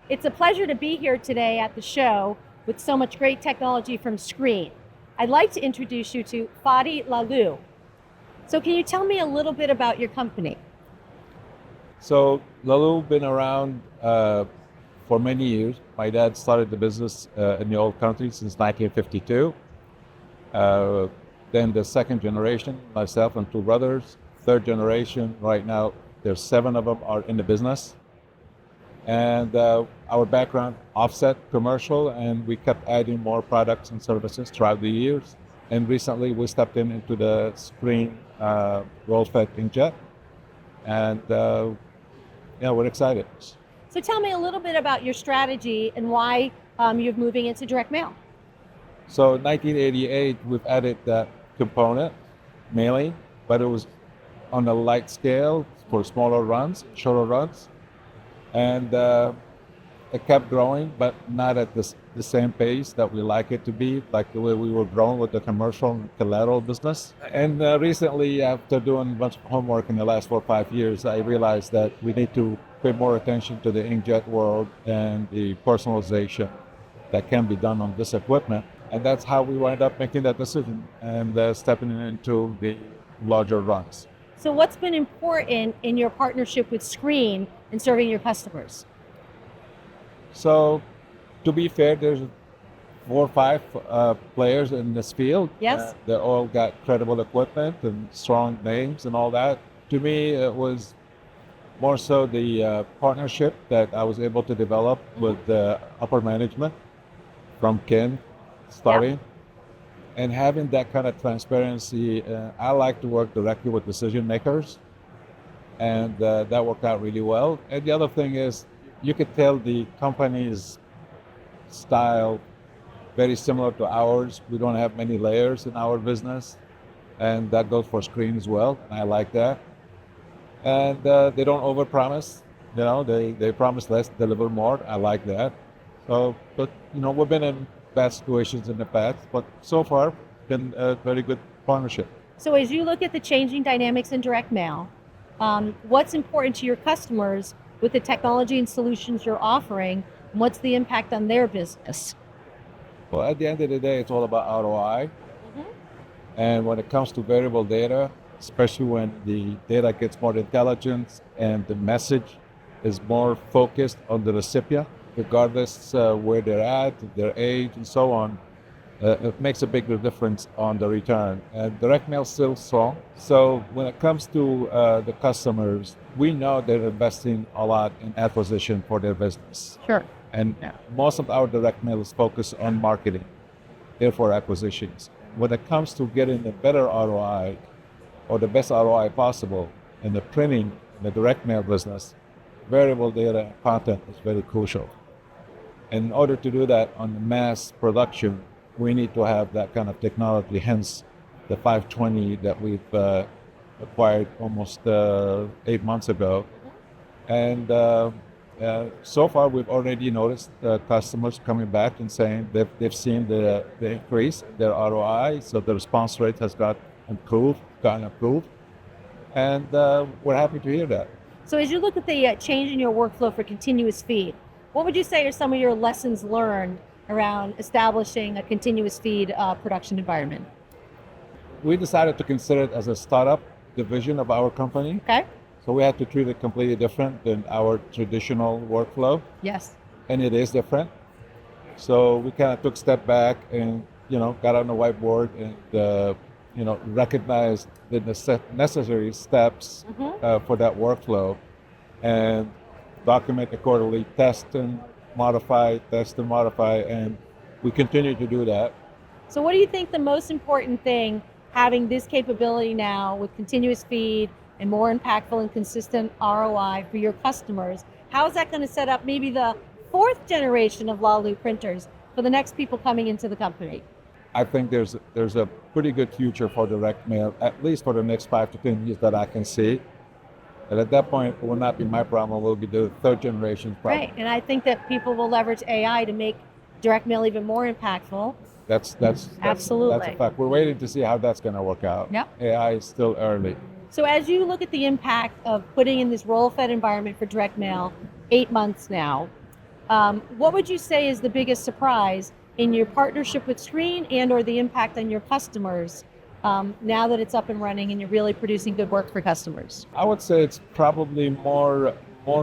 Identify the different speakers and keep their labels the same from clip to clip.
Speaker 1: It's a pleasure to be here today at the show with so much great technology from Screen. I'd like to introduce you to Fadi Lahlouh. So can you tell me a little bit about your company?
Speaker 2: So Lahlouh been around for many years. My dad started the business in the old country since 1952. Then the second generation, myself and two brothers. Third generation, right now, there's 7 of them are in the business. And our background offset commercial, and we kept adding more products and services throughout the years. And recently we stepped into the screen roll-fed inkjet. And we're excited.
Speaker 1: So tell me a little bit about your strategy and why you're moving into direct mail.
Speaker 2: So in 1988, we've added that component, mailing, but it was on a light scale for smaller runs, shorter runs. And it kept growing, but not at the same pace that we like it to be, like the way we were growing with the commercial and collateral business. And recently, after doing a bunch of homework in the last 4 or 5 years, I realized that we need to pay more attention to the inkjet world and the personalization that can be done on this equipment. And that's how we wound up making that decision and stepping into the larger runs.
Speaker 1: So what's been important in your partnership with Screen in serving your customers?
Speaker 2: So to be fair, there's 4 or 5 players in this field.
Speaker 1: Yes.
Speaker 2: They all got credible equipment and strong names and all that. To me, it was more so the partnership that I was able to develop with the upper management from Ken starting. And having that kind of transparency, I like to work directly with decision makers, and that worked out really well. And the other thing is, you could tell the company's style very similar to ours. We don't have many layers in our business, and that goes for Screen as well. And I like that. And they don't overpromise. You know, they promise less, deliver more. I like that. So, but we've been in bad situations in the past, but so far, been a very good partnership.
Speaker 1: So as you look at the changing dynamics in direct mail, what's important to your customers with the technology and solutions you're offering, and what's the impact on their business?
Speaker 2: Well, at the end of the day, it's all about ROI. And when it comes to variable data, especially when the data gets more intelligent and the message is more focused on the recipient, regardless where they're at, their age, and so on, it makes a big difference on the return. And direct mail is still strong. So when it comes to the customers, we know they're investing a lot in acquisition for their business.
Speaker 1: Sure.
Speaker 2: And most of our direct mail is focused on marketing, therefore acquisitions. When it comes to getting a better ROI or the best ROI possible in the printing, in the direct mail business, variable data and content is very crucial. In order to do that on the mass production, we need to have that kind of technology, hence the 520 that we've acquired almost 8 months ago. And so far, we've already noticed customers coming back and saying they've seen the increase in their ROI, so the response rate has gotten improved. And we're happy to hear that.
Speaker 1: So as you look at the change in your workflow for continuous feed, what would you say are some of your lessons learned around establishing a continuous feed production environment?
Speaker 2: We decided to consider it as a startup division of our company.
Speaker 1: Okay.
Speaker 2: So we had to treat it completely different than our traditional workflow.
Speaker 1: Yes.
Speaker 2: And it is different. So we kind of took a step back and, got on the whiteboard and, recognized the necessary steps for that workflow and document accordingly, test and modify, and we continue to do that.
Speaker 1: So what do you think the most important thing, having this capability now with continuous feed and more impactful and consistent ROI for your customers, how is that going to set up maybe the 4th generation of Lahlouh printers for the next people coming into the company?
Speaker 2: I think there's a pretty good future for direct mail, at least for the next 5 to 10 years that I can see. And at that point, it will not be my problem, it will be the 3rd generation problem.
Speaker 1: Right, and I think that people will leverage AI to make direct mail even more impactful.
Speaker 2: That's
Speaker 1: Absolutely.
Speaker 2: That's a fact. We're waiting to see how that's going to work out.
Speaker 1: Yep.
Speaker 2: AI is still early.
Speaker 1: So as you look at the impact of putting in this roll-fed environment for direct mail, 8 months now, What would you say is the biggest surprise in your partnership with Screen and or the impact on your customers now that it's up and running and you're really producing good work for customers?
Speaker 2: I would say it's probably more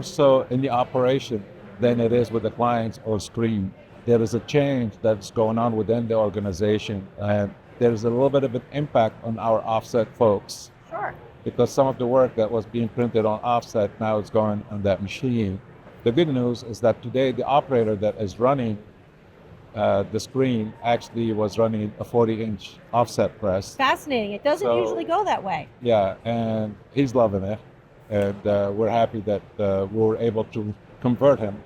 Speaker 2: so in the operation than it is with the clients or Screen. There is a change that's going on within the organization, and there's a little bit of an impact on our offset folks.
Speaker 1: Sure.
Speaker 2: Because some of the work that was being printed on offset now is going on that machine. The good news is that today the operator that is running the Screen actually was running a 40-inch offset press.
Speaker 1: Fascinating. It doesn't usually go that way.
Speaker 2: Yeah, and he's loving it. And we're happy that we were able to convert him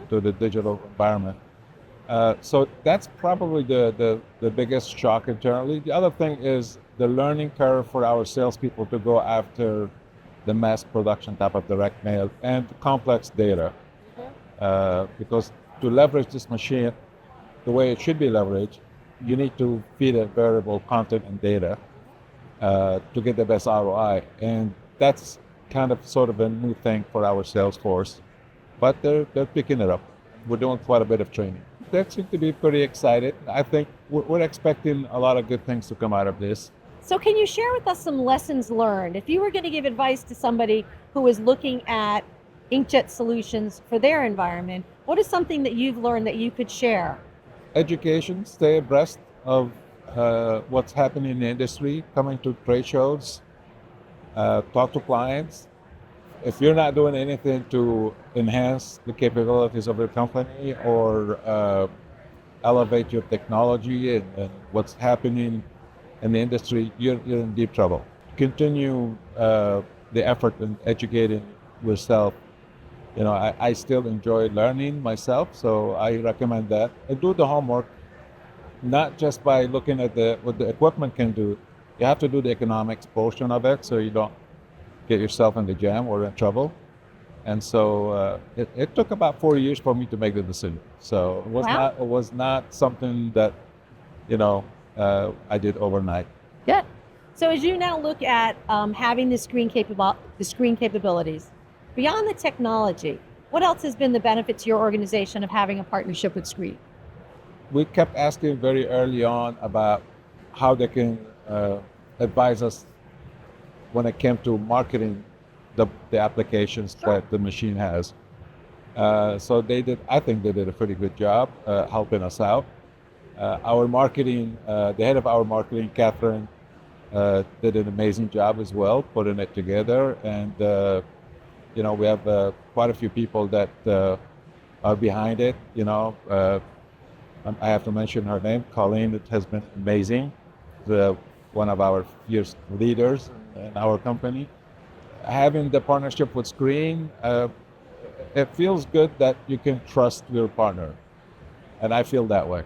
Speaker 2: to the digital environment. So that's probably the biggest shock internally. The other thing is the learning curve for our salespeople to go after the mass production type of direct mail and complex data. Because to leverage this machine the way it should be leveraged, you need to feed it variable content and data to get the best ROI. And that's kind of sort of a new thing for our sales force. But they're picking it up. We're doing quite a bit of training. They seem to be pretty excited. I think we're expecting a lot of good things to come out of this.
Speaker 1: So can you share with us some lessons learned? If you were going to give advice to somebody who is looking at inkjet solutions for their environment, what is something that you've learned that you could share?
Speaker 2: Education, stay abreast of what's happening in the industry, coming to trade shows, talk to clients. If you're not doing anything to enhance the capabilities of your company or elevate your technology and what's happening in the industry, you're in deep trouble. Continue the effort in educating yourself. You know, I still enjoy learning myself, so I recommend that. And do the homework, not just by looking at what the equipment can do. You have to do the economics portion of it so you don't get yourself in the jam or in trouble. And so it took about 4 years for me to make the decision. So it was not something that, I did overnight.
Speaker 1: Good. So as you now look at having the screen capabilities, beyond the technology, what else has been the benefit to your organization of having a partnership with Screen?
Speaker 2: We kept asking very early on about how they can advise us when it came to marketing the applications that the machine has. So I think they did a pretty good job helping us out. Our marketing, the head of our marketing, Catherine, did an amazing job as well, putting it together. And, we have quite a few people that are behind it. I have to mention her name, Colleen. It has been amazing. One of our fierce leaders in our company. Having the partnership with Screen, it feels good that you can trust your partner. And I feel that way.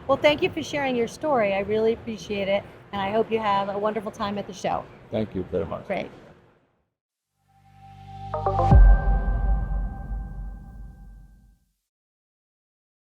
Speaker 1: Well, thank you for sharing your story. I really appreciate it. And I hope you have a wonderful time at the show.
Speaker 2: Thank you very much.
Speaker 1: Great.